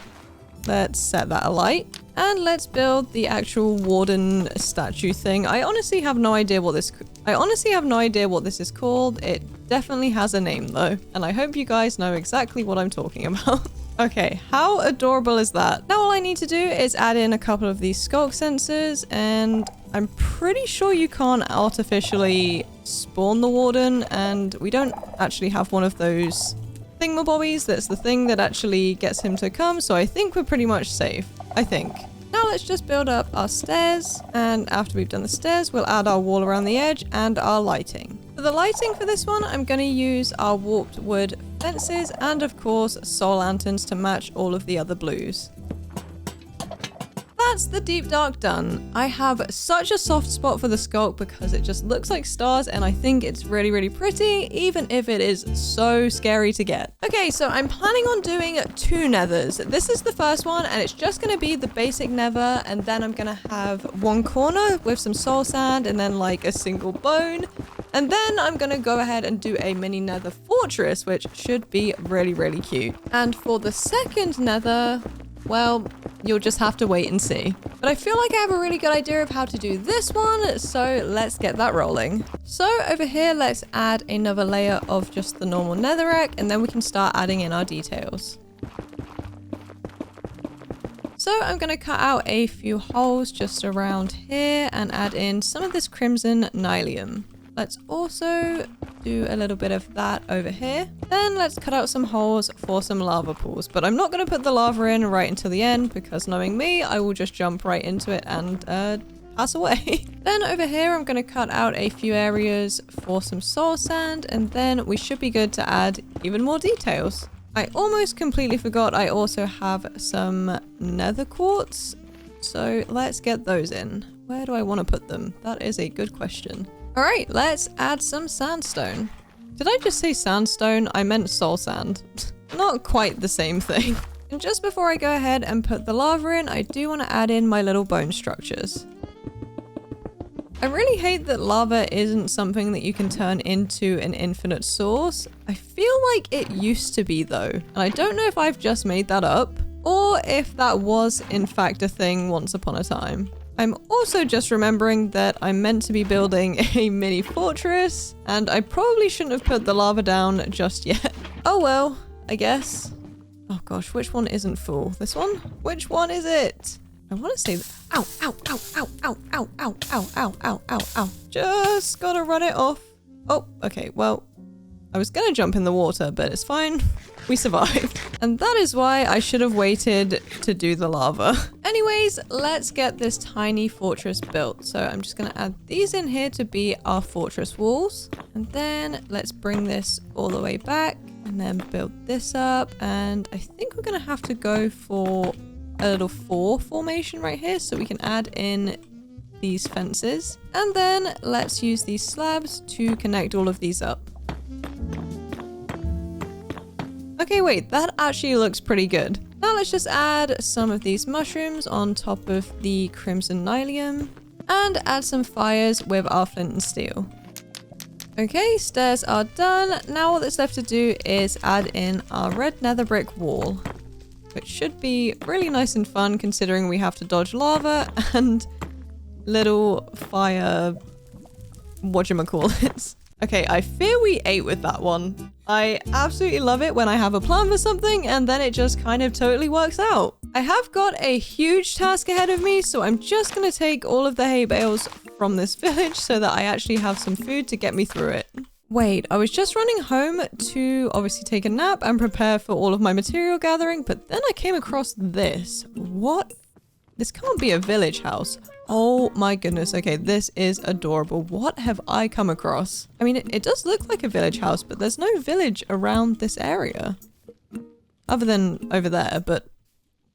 Let's set that alight. And let's build the actual warden statue thing. I honestly have no idea what this is called. It definitely has a name though, and I hope you guys know exactly what I'm talking about. Okay, how adorable is that? Now all I need to do is add in a couple of these skulk sensors, and I'm pretty sure you can't artificially spawn the warden, and we don't actually have one of those thingamabobbies that's the thing that actually gets him to come, so I think we're pretty much safe. I think. Now let's just build up our stairs, and after we've done the stairs, we'll add our wall around the edge and our lighting. For the lighting for this one, I'm going to use our warped wood fences and of course soul lanterns to match all of the other blues. That's the deep dark done. I have such a soft spot for the sculpt because it just looks like stars and I think it's really, really pretty, even if it is so scary to get. Okay, so I'm planning on doing 2 nethers. This is the first one and it's just going to be the basic nether, and then I'm going to have one corner with some soul sand and then like a single bone. And then I'm going to go ahead and do a mini nether fortress, which should be really, really cute. And for the second nether, well, you'll just have to wait and see. But I feel like I have a really good idea of how to do this one, so let's get that rolling. So over here, let's add another layer of just the normal netherrack, and then we can start adding in our details. So I'm going to cut out a few holes just around here and add in some of this crimson nylium. Let's also do a little bit of that over here. Then let's cut out some holes for some lava pools. But I'm not going to put the lava in right until the end because knowing me, I will just jump right into it and pass away. Then over here, I'm going to cut out a few areas for some soul sand. And then we should be good to add even more details. I almost completely forgot I also have some nether quartz. So let's get those in. Where do I want to put them? That is a good question. All right, let's add some sandstone. Did I just say sandstone? I meant soul sand. Not quite the same thing. And just before I go ahead and put the lava in, I do want to add in my little bone structures. I really hate that lava isn't something that you can turn into an infinite source. I feel like it used to be though, and I don't know if I've just made that up or if that was in fact a thing once upon a time. I'm also just remembering that I'm meant to be building a mini fortress, and I probably shouldn't have put the lava down just yet. Oh well, I guess. Oh gosh, which one isn't full? This one? Which one is it? I want to say ow, ow, ow, ow, ow, ow, ow, ow, ow, ow, ow, ow. Just gotta run it off. Oh, okay, well, I was gonna jump in the water, but it's fine. We survived. And that is why I should have waited to do the lava. Anyways, let's get this tiny fortress built. So I'm just gonna add these in here to be our fortress walls. And then let's bring this all the way back and then build this up. And I think we're gonna have to go for a little 4 formation right here so we can add in these fences. And then let's use these slabs to connect all of these up. Okay, wait, that actually looks pretty good. Now let's just add some of these mushrooms on top of the crimson nylium and add some fires with our flint and steel. Okay, stairs are done. Now all that's left to do is add in our red nether brick wall, which should be really nice and fun considering we have to dodge lava and little fire whatchamacallit. Okay, I fear we ate with that one. I absolutely love it when I have a plan for something and then it just kind of totally works out. I have got a huge task ahead of me, so I'm just going to take all of the hay bales from this village so that I actually have some food to get me through it. Wait, I was just running home to obviously take a nap and prepare for all of my material gathering, but then I came across this. What? This can't be a village house. Oh my goodness. Okay, this is adorable. What have I come across? I mean, it does look like a village house, but there's no village around this area. Other than over there, but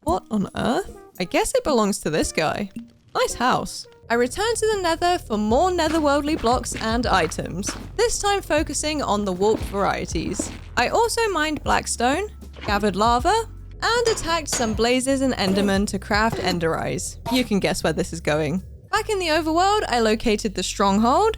what on earth? I guess it belongs to this guy. Nice house. I returned to the Nether for more netherworldly blocks and items, this time focusing on the warped varieties. I also mined blackstone, gathered lava, and attacked some blazes and endermen to craft ender eyes. You can guess where this is going. Back in the overworld, I located the stronghold,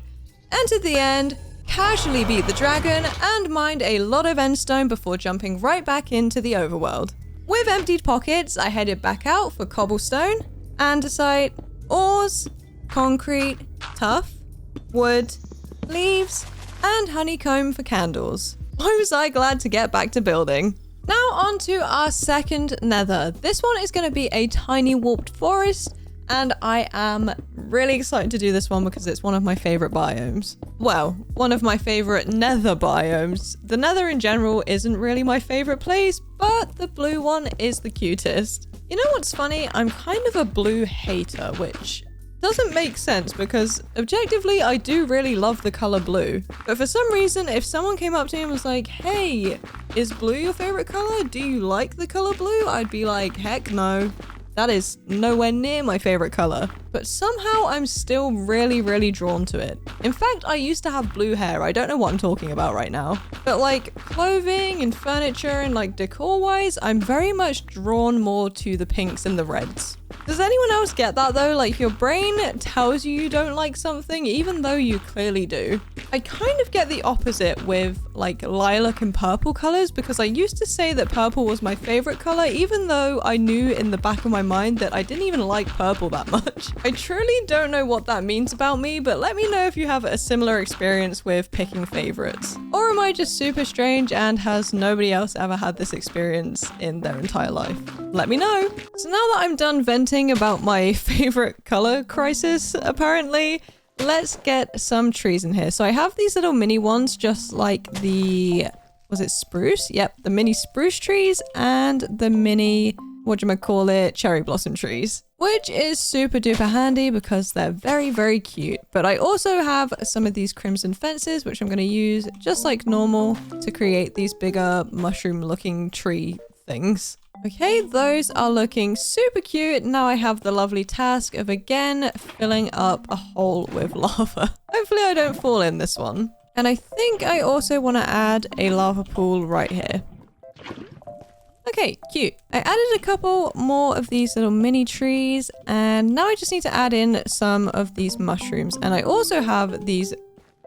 entered the end, casually beat the dragon, and mined a lot of endstone before jumping right back into the overworld. With emptied pockets, I headed back out for cobblestone, andesite, ores, concrete, tuff, wood, leaves, and honeycomb for candles. Why was I glad to get back to building? Now on to our second nether. This one is going to be a tiny warped forest, and I am really excited to do this one because it's one of my favorite biomes. Well, one of my favorite nether biomes. The nether in general isn't really my favorite place, but the blue one is the cutest. You know what's funny? I'm kind of a blue hater, which doesn't make sense because objectively I do really love the color blue. But for some reason, if someone came up to me and was like, hey, is blue your favorite color? Do you like the color blue? I'd be like, heck no. That is nowhere near my favorite color. But somehow I'm still really drawn to it. In fact, I used to have blue hair. I don't know what I'm talking about right now. But like clothing and furniture and like decor wise, I'm very much drawn more to the pinks and the reds. Does anyone else get that though? Like your brain tells you don't like something even though you clearly do. I kind of get the opposite with like lilac and purple colors because I used to say that purple was my favorite color even though I knew in the back of my mind that I didn't even like purple that much. I truly don't know what that means about me, but let me know if you have a similar experience with picking favorites. Or am I just super strange and has nobody else ever had this experience in their entire life? Let me know. So now that I'm done venting about my favorite color crisis, apparently, let's get some trees in here. So I have these little mini ones, just like the, was it spruce? Yep, the mini spruce trees and the mini, whatchamacallit, cherry blossom trees, which is super duper handy because they're very cute. But I also have some of these crimson fences, which I'm going to use just like normal to create these bigger mushroom looking tree things. Okay, those are looking super cute. Now I have the lovely task of again filling up a hole with lava. Hopefully I don't fall in this one. And I think I also want to add a lava pool right here. Okay, cute. I added a couple more of these little mini trees and now I just need to add in some of these mushrooms. And I also have these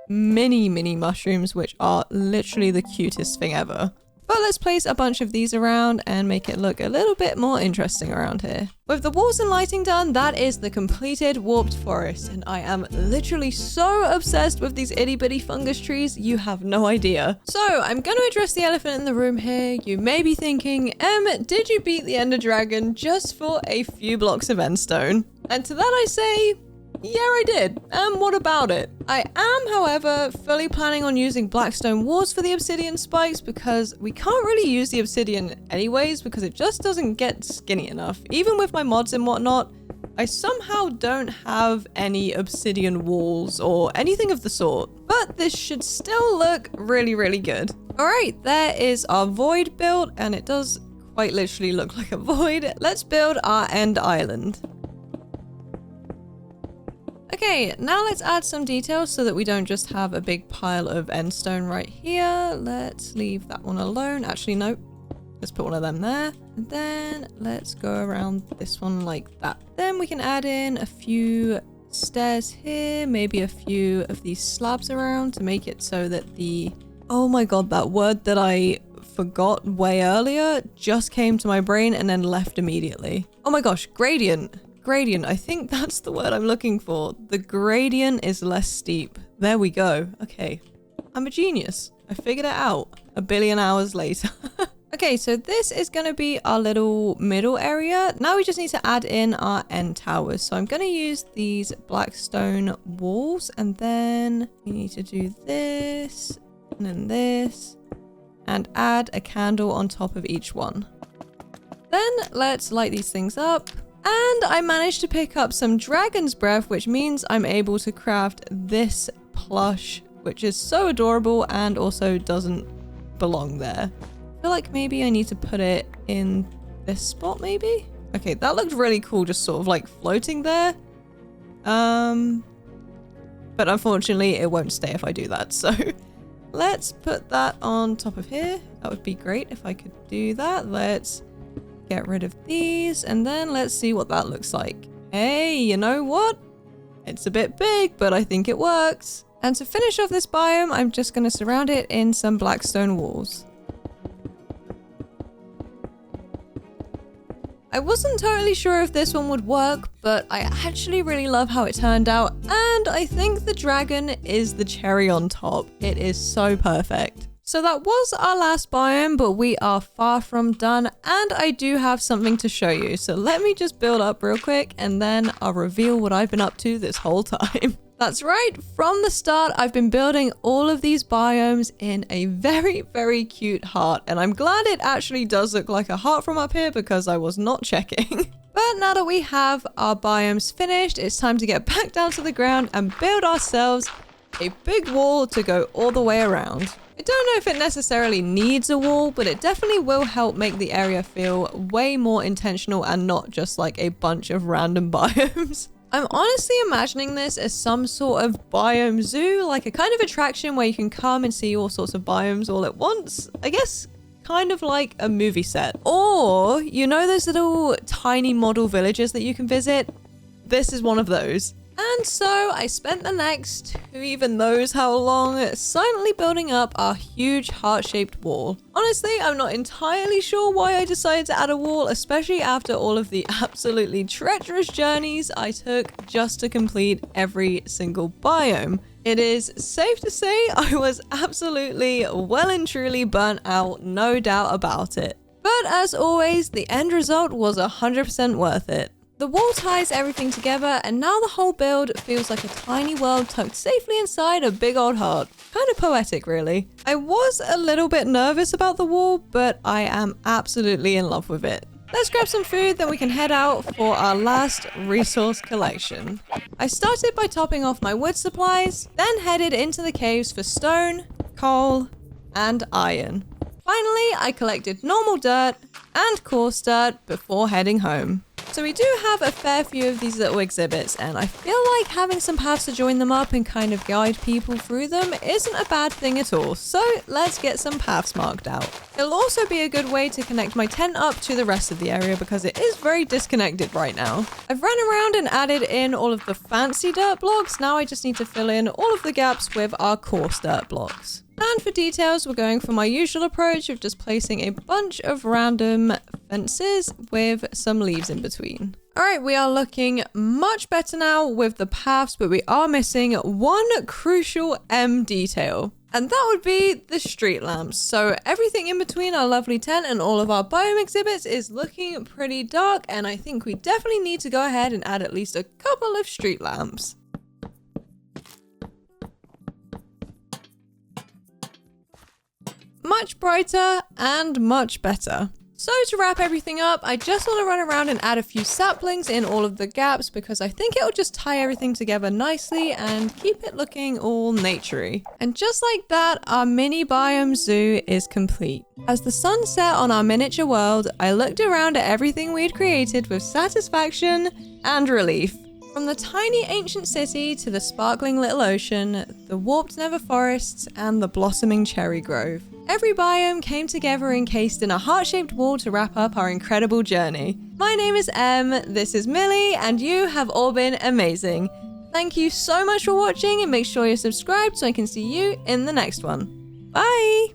mini mushrooms, which are literally the cutest thing ever. But let's place a bunch of these around and make it look a little bit more interesting around here. With the walls and lighting done, that is the completed warped forest. And I am literally so obsessed with these itty bitty fungus trees, you have no idea. So I'm going to address the elephant in the room here. You may be thinking, did you beat the Ender Dragon just for a few blocks of endstone? And to that I say, yeah, I did. What about it? I am, however, fully planning on using blackstone walls for the obsidian spikes because we can't really use the obsidian anyways because it just doesn't get skinny enough. Even with my mods and whatnot, I somehow don't have any obsidian walls or anything of the sort. But this should still look really good. All right, there is our void built and it does quite literally look like a void. Let's build our end island. Okay, now let's add some details so that we don't just have a big pile of endstone right here. Let's leave that one alone. Actually, no. Let's put one of them there. And then let's go around this one like that. Then we can add in a few stairs here, maybe a few of these slabs around to make it so that the... Oh my god, that word that I forgot way earlier just came to my brain and then left immediately. Oh my gosh, gradient. Gradient, I think that's the word I'm looking for. The gradient is less steep. There we go. Okay. I'm a genius. I figured it out a billion hours later. Okay, so this is going to be our little middle area. Now we just need to add in our end towers. So I'm going to use these blackstone walls and then we need to do this and then this and add a candle on top of each one. Then let's light these things up. And I managed to pick up some dragon's breath, which means I'm able to craft this plush, which is so adorable and also doesn't belong there. I feel like maybe I need to put it in this spot, maybe? Okay, that looked really cool, just sort of like floating there. But unfortunately, it won't stay if I do that, so let's put that on top of here. That would be great if I could do that. Let's get rid of these and then let's see what that looks like. Hey, you know what? It's a bit big, but I think it works. And to finish off this biome, I'm just going to surround it in some blackstone walls. I wasn't totally sure if this one would work, but I actually really love how it turned out, and I think the dragon is the cherry on top. It is so perfect. So that was our last biome, but we are far from done, and I do have something to show you. So let me just build up real quick, and then I'll reveal what I've been up to this whole time. That's right, from the start, I've been building all of these biomes in a very, very cute heart, and I'm glad it actually does look like a heart from up here because I was not checking. But now that we have our biomes finished, it's time to get back down to the ground and build ourselves a big wall to go all the way around. I don't know if it necessarily needs a wall, but it definitely will help make the area feel way more intentional and not just like a bunch of random biomes. I'm honestly imagining this as some sort of biome zoo, like a kind of attraction where you can come and see all sorts of biomes all at once. I guess kind of like a movie set. Or, you know those little tiny model villages that you can visit? This is one of those. And so I spent the next, who even knows how long, silently building up our huge heart-shaped wall. Honestly, I'm not entirely sure why I decided to add a wall, especially after all of the absolutely treacherous journeys I took just to complete every single biome. It is safe to say I was absolutely well and truly burnt out, no doubt about it. But as always, the end result was 100% worth it. The wall ties everything together, and now the whole build feels like a tiny world tucked safely inside a big old heart. Kind of poetic, really. I was a little bit nervous about the wall, but I am absolutely in love with it. Let's grab some food, then we can head out for our last resource collection. I started by topping off my wood supplies, then headed into the caves for stone, coal, and iron. Finally, I collected normal dirt and coarse dirt before heading home. So we do have a fair few of these little exhibits, and I feel like having some paths to join them up and kind of guide people through them isn't a bad thing at all. So let's get some paths marked out. It'll also be a good way to connect my tent up to the rest of the area because it is very disconnected right now. I've run around and added in all of the fancy dirt blocks. Now I just need to fill in all of the gaps with our coarse dirt blocks. And for details, we're going for my usual approach of just placing a bunch of random fences with some leaves in between. All right, we are looking much better now with the paths, but we are missing one crucial detail. And that would be the street lamps. So everything in between our lovely tent and all of our biome exhibits is looking pretty dark, and I think we definitely need to go ahead and add at least a couple of street lamps. Much brighter and much better. So to wrap everything up, I just want to run around and add a few saplings in all of the gaps because I think it'll just tie everything together nicely and keep it looking all naturey. And just like that, our mini biome zoo is complete. As the sun set on our miniature world, I looked around at everything we'd created with satisfaction and relief. From the tiny ancient city to the sparkling little ocean, the warped Nether forests, and the blossoming cherry grove. Every biome came together encased in a heart-shaped wall to wrap up our incredible journey. My name is Em, this is Millie, and you have all been amazing. Thank you so much for watching, and make sure you're subscribed so I can see you in the next one. Bye!